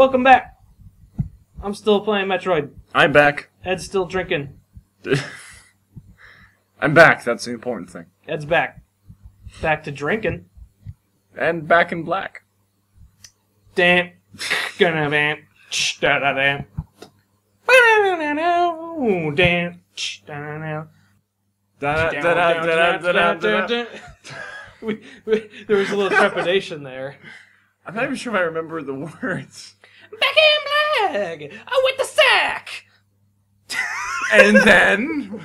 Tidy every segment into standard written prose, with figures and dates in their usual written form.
welcome back. I'm still playing Metroid. I'm back. Ed's still drinking. I'm back. That's the important thing. Ed's back. Back to drinking. And back in black. Damn. Gonna bam. Da da da. Damn. There was a little trepidation there. I'm not even sure if I remember the words. Back in black. Oh, with the sack. And then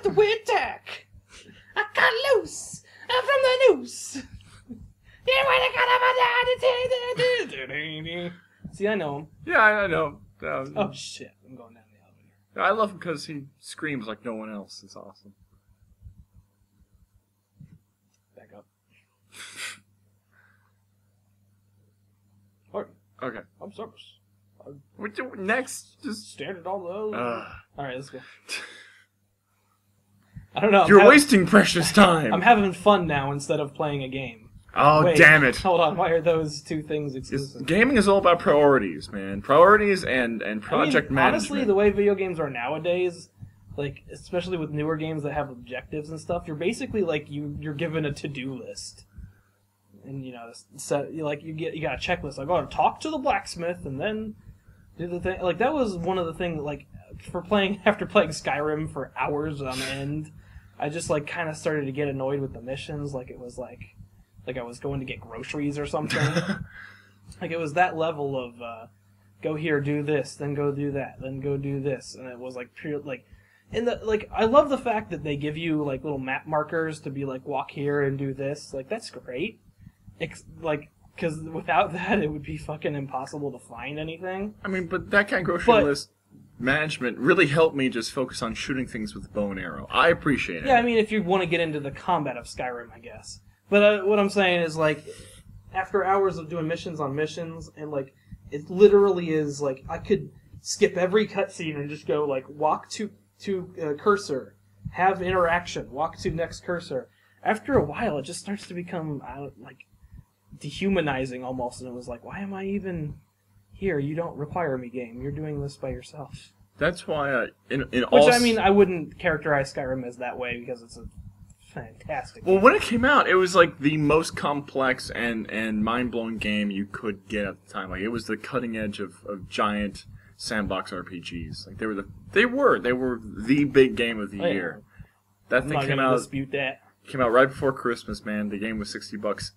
the weird tack. I got loose from the noose. See, I know him. Yeah, I know. Oh shit! I'm going down the elevator. I love him because he screams like no one else. It's awesome. Back up. Alright. Okay. I'm service. What do next? Just Standard all those. Alright, let's go. I don't know. You're wasting precious time. I'm having fun now instead of playing a game. Oh, Wait, damn it. Hold on, why are those two things exclusive? Gaming is all about priorities, man. Priorities and project management. Honestly, the way video games are nowadays, like, especially with newer games that have objectives and stuff, you're basically, like, you're given a to-do list. And, you know, you got a checklist, like, oh, talk to the blacksmith, and then do the thing. Like, that was one of the things, like, after playing Skyrim for hours on end, I just, like, kind of started to get annoyed with the missions, like, it was, like I was going to get groceries or something. Like, it was that level of, go here, do this, then go do that, then go do this. And it was, like, pure, like... I love the fact that they give you, like, little map markers to be, like, walk here and do this. Like, that's great. Because without that, it would be fucking impossible to find anything. I mean, but that kind of grocery list management really helped me just focus on shooting things with bow and arrow. I appreciate it. Yeah, I mean, if you want to get into the combat of Skyrim, I guess. But what I'm saying is, like, after hours of doing missions on missions, and, like, it literally is, like, I could skip every cutscene and just go, like, walk to cursor, have interaction, walk to next cursor. After a while, it just starts to become, like, dehumanizing almost, and it was like, why am I even here? You don't require me, game. You're doing this by yourself. That's why, I mean, I wouldn't characterize Skyrim as that way, because it's a fantastic game. Well, when it came out, it was like the most complex and mind-blowing game you could get at the time. Like, it was the cutting edge of giant sandbox RPGs. Like, they were the big game of the year. That thing came out. Dispute that. Came out right before Christmas, man. The game was $60.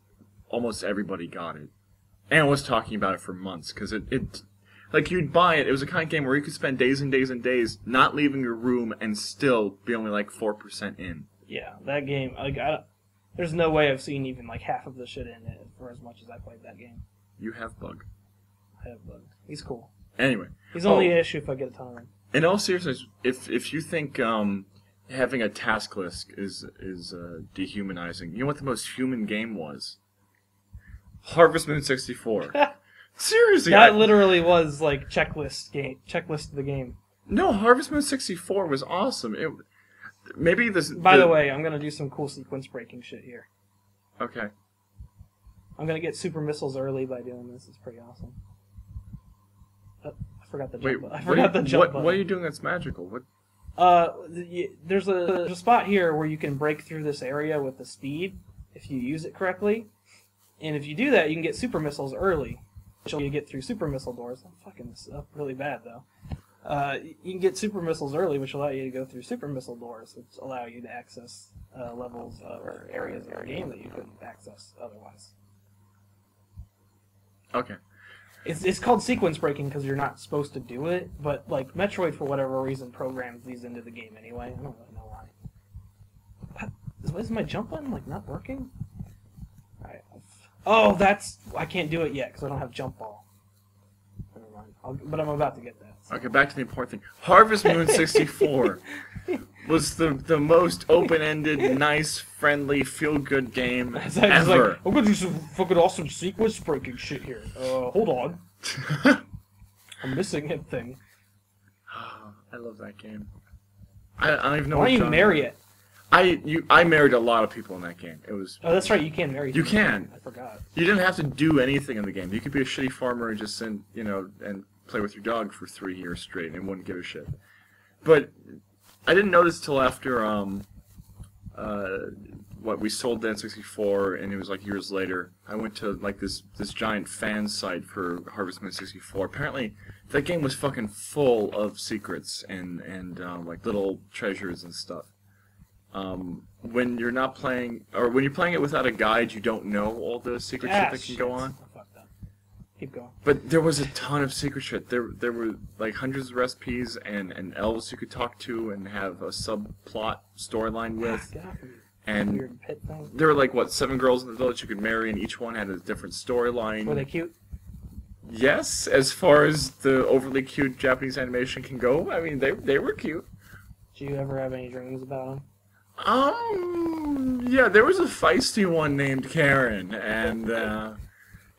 Almost everybody got it, and was talking about it for months because it like, you'd buy it. It was a kind of game where you could spend days and days and days not leaving your room and still be only like 4% in. Yeah, that game, like, there's no way I've seen even, like, half of the shit in it for as much as I played that game. You have Bug. I have Bug. He's cool. Anyway. He's only an issue if I get a ton of him. In all seriousness, if you think having a task list is dehumanizing, you know what the most human game was? Harvest Moon 64. Seriously. That literally was, like, checklist of the game. No, Harvest Moon 64 was awesome. Maybe this... By the way, I'm going to do some cool sequence breaking shit here. Okay. I'm going to get super missiles early by doing this. It's pretty awesome. I forgot the jump button. I forgot the jump button. What are you doing that's magical? What? There's a spot here where you can break through this area with the speed if you use it correctly. And if you do that, you can get super missiles early. Which will you get through super missile doors. I'm fucking this up really bad, though. You can get super missiles early, which allow you to go through super missile doors, which allow you to access levels or areas of the game that you couldn't access otherwise. Okay. It's called sequence breaking because you're not supposed to do it, but, like, Metroid, for whatever reason, programs these into the game anyway. I don't really know why. What? Is my jump button, like, not working? Alright. Oh, I can't do it yet because I don't have jump ball. Never mind. But I'm about to get that. So. Okay, back to the important thing. Harvest Moon 64 was the most open-ended, nice, friendly, feel-good game ever. Like, I'm gonna do some fucking awesome sequence breaking shit here. Hold on. I'm missing a thing. I love that game. I don't even know Why what don't you marry it? I married a lot of people in that game. It was. Oh, that's right. You can marry. You can. I forgot. You didn't have to do anything in the game. You could be a shitty farmer and just send, and play with your dog for 3 years straight and wouldn't give a shit. But I didn't notice till after we sold the N64, and it was like years later. I went to like this giant fan site for Harvest Moon 64. Apparently, that game was fucking full of secrets and like little treasures and stuff. When you're not playing, or when you're playing it without a guide, you don't know all the secret shit that can go on. Oh, fuck that. Keep going. But there was a ton of secret shit. There were like hundreds of recipes and elves you could talk to and have a subplot storyline with. And weird pit thing. There were like 7 girls in the village you could marry, and each one had a different storyline. Were they cute? Yes, as far as the overly cute Japanese animation can go. I mean, they were cute. Did you ever have any dreams about them? Yeah, there was a feisty one named Karen, and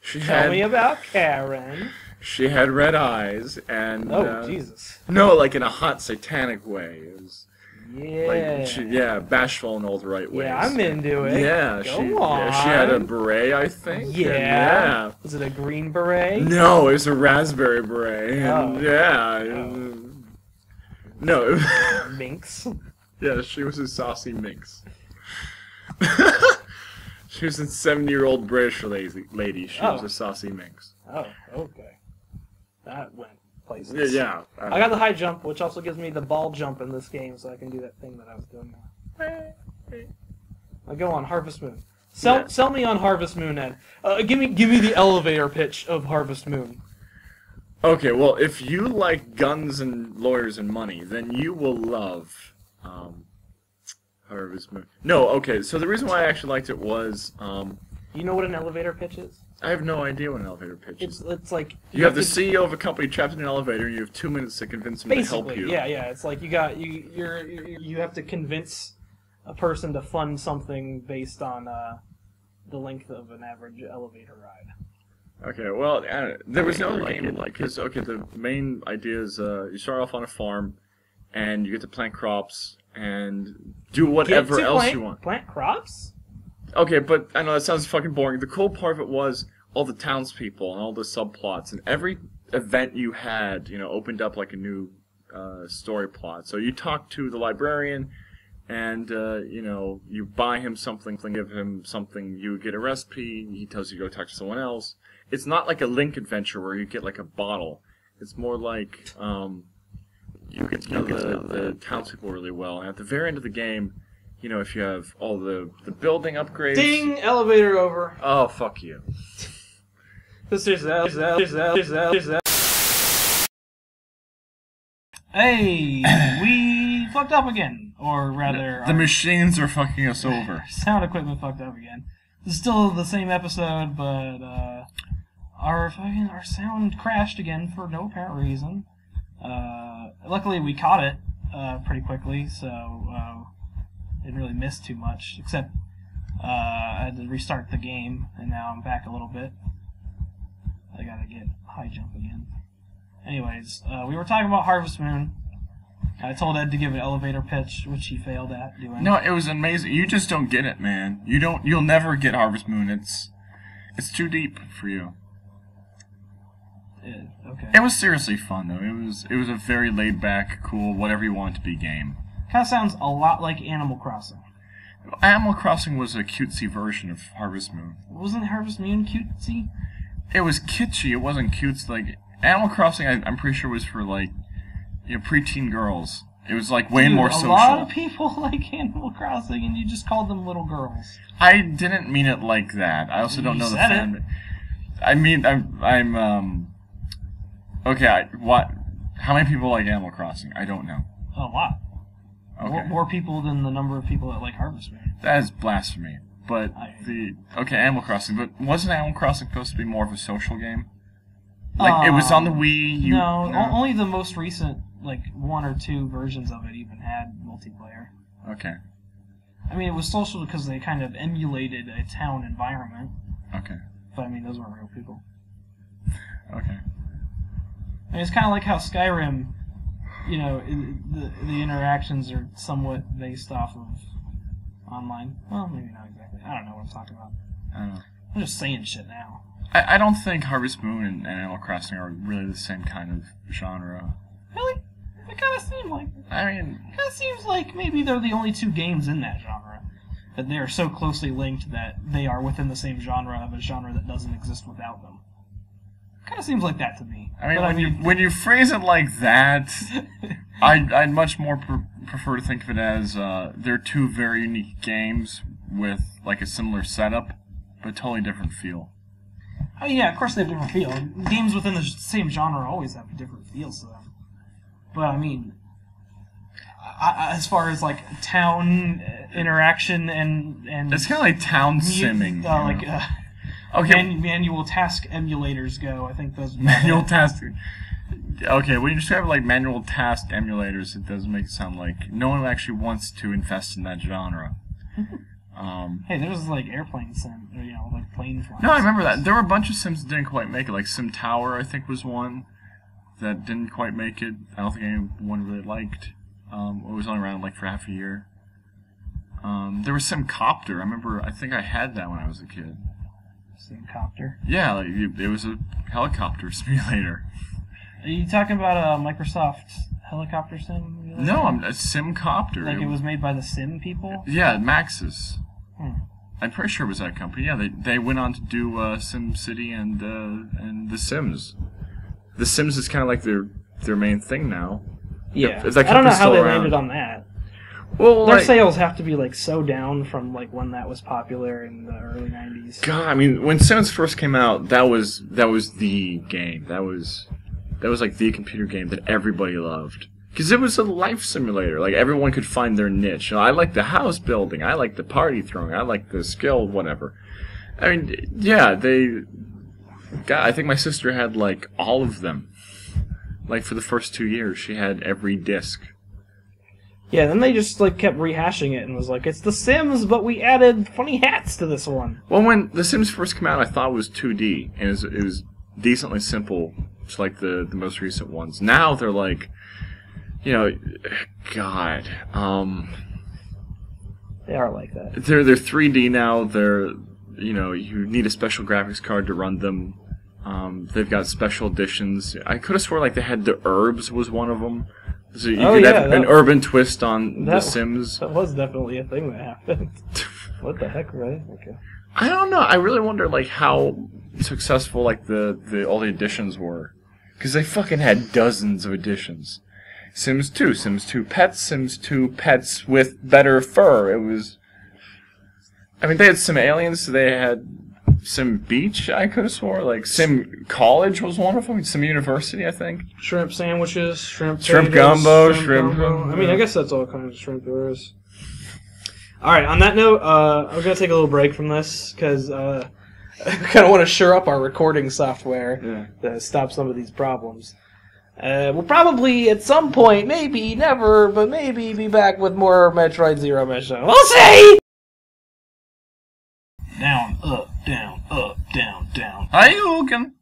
Tell me about Karen. She had red eyes, and Jesus. No, like in a hot satanic way. It was yeah. bashful in all the right ways. Yeah, I'm into it. Yeah, Go on. She had a beret, I think. Yeah. Was it a green beret? No, it was a raspberry beret. And No. Minx. Yeah, she was a saucy minx. She was a 70-year-old British lady. She was a saucy minx. Oh, okay. That went places. Yeah. I got the high jump, which also gives me the ball jump in this game, so I can do that thing that I was doing now. I go on Harvest Moon. Sell me on Harvest Moon, Ed. Give me the elevator pitch of Harvest Moon. Okay, well, if you like guns and lawyers and money, then you will love Harvest Moon. No, okay, so the reason why I actually liked it was... you know what an elevator pitch is? I have no idea what an elevator pitch is. It's like... You have the CEO of a company trapped in an elevator, and you have 2 minutes to convince him to help you. Yeah, it's like you have to convince a person to fund something based on the length of an average elevator ride. Okay, well, there was no other game like this. Okay, the main idea is you start off on a farm, and you get to plant crops and do whatever else you want. Plant crops? Okay, but I know that sounds fucking boring. The cool part of it was all the townspeople and all the subplots, and every event you had, opened up like a new story plot. So you talk to the librarian, and you buy him something, give him something, you get a recipe, he tells you to go talk to someone else. It's not like a Link adventure where you get like a bottle. It's more like you get to know the townspeople really well. And at the very end of the game, if you have all the building upgrades... Ding! Elevator over. Oh, fuck you. Hey! We fucked up again. Or rather... The machines are fucking us over. Sound equipment fucked up again. This is still the same episode, but our sound crashed again for no apparent reason. Luckily we caught it pretty quickly, so didn't really miss too much. Except I had to restart the game, and now I'm back a little bit. I gotta get high jump again. Anyways, we were talking about Harvest Moon. I told Ed to give an elevator pitch, which he failed at doing. No, it was amazing. You just don't get it, man. You'll never get Harvest Moon. It's too deep for you. Okay. It was seriously fun though. It was a very laid back, cool, whatever you want it to be game. Kind of sounds a lot like Animal Crossing. Animal Crossing was a cutesy version of Harvest Moon. Wasn't Harvest Moon cutesy? It was kitschy. It wasn't cute. Like Animal Crossing, I'm pretty sure was for like preteen girls. It was like way more social. A lot of people like Animal Crossing, and you just called them little girls. I didn't mean it like that. I also don't know the fan. I mean, I'm okay. What? How many people like Animal Crossing? I don't know. A lot. Okay. More people than the number of people that like Harvest Moon. That is blasphemy. But Animal Crossing. But wasn't Animal Crossing supposed to be more of a social game? Like it was on the Wii. No, only the most recent, like 1 or 2 versions of it even had multiplayer. Okay. I mean, it was social because they kind of emulated a town environment. Okay. But I mean, those weren't real people. Okay. I mean, it's kind of like how Skyrim, the interactions are somewhat based off of online. Well, maybe not exactly. I don't know what I'm talking about. I don't know. I'm just saying shit now. I don't think Harvest Moon and Animal Crossing are really the same kind of genre. Really? It kind of seems like it. I mean, It kind of seems like maybe they're the only two games in that genre. That they are so closely linked that they are within the same genre of a genre that doesn't exist without them. Kind of seems like that to me. I mean, But when you phrase it like that, I'd much more prefer to think of it as they're two very unique games with like a similar setup, but totally different feel. Oh yeah, of course they have different feel. Games within the same genre always have different feels to them. But I mean, as far as like town interaction and It's kind of like town simming. manual task emulators go, I think those Manual task. Okay, when you describe it like manual task emulators, it does make it sound like no one actually wants to invest in that genre. Hey, there's like airplane sim, or, like plane flying. No, I remember that. There were a bunch of sims that didn't quite make it. Like Sim Tower, I think, was one that didn't quite make it. I don't think anyone really liked. It was only around like for half a year. There was Sim Copter. I think I had that when I was a kid. Simcopter. Yeah, like it was a helicopter simulator. Are you talking about a Microsoft helicopter sim? No, I'm a Simcopter. Like it was made by the Sim people? Yeah, Maxis. Hmm. I'm pretty sure it was that company. Yeah, they went on to do Sim City and The Sims. The Sims is kind of like their main thing now. Yeah, if that I don't know company's how still they around. landed on that. Well, Their like, sales have to be like so down from like when that was popular in the early 90s. God, I mean, when Sims first came out, that was the game. That was like the computer game that everybody loved. Because it was a life simulator. Like, everyone could find their niche. I like the house building. I like the party throwing. I like the skill, whatever. I mean, yeah, God, I think my sister had, like, all of them. Like, for the first 2 years, she had every disc. Yeah, then they just like kept rehashing it and was like, it's The Sims, but we added funny hats to this one. Well, when The Sims first came out, I thought it was 2D. And it was decently simple, just like the most recent ones. Now they're like... God. They are like that. They're 3D now. You need a special graphics card to run them. They've got special editions. I could have swore like they had the herbs was one of them. So you could have an urban twist on The Sims. That was definitely a thing that happened. What the heck, right? Okay. I don't know. I really wonder like how successful like all the editions were, because they fucking had dozens of editions. Sims 2, Sims 2 Pets, Sims 2 Pets with better fur. It was... I mean, they had Sim Aliens, they had Sim Beach, I could have swore. Like, Sim College was one of them, Sim University, I think. Shrimp sandwiches, shrimp gumbo, shrimp gumbo. I mean, I guess that's all kinds of shrimp there is. Alright, on that note, I'm going to take a little break from this, because I kind of want to shore up our recording software to stop some of these problems. We'll probably, at some point, maybe, never, but maybe, be back with more Metroid Zero Mission. We'll see! Down, up, down, up, down, down. Hi, Hogan.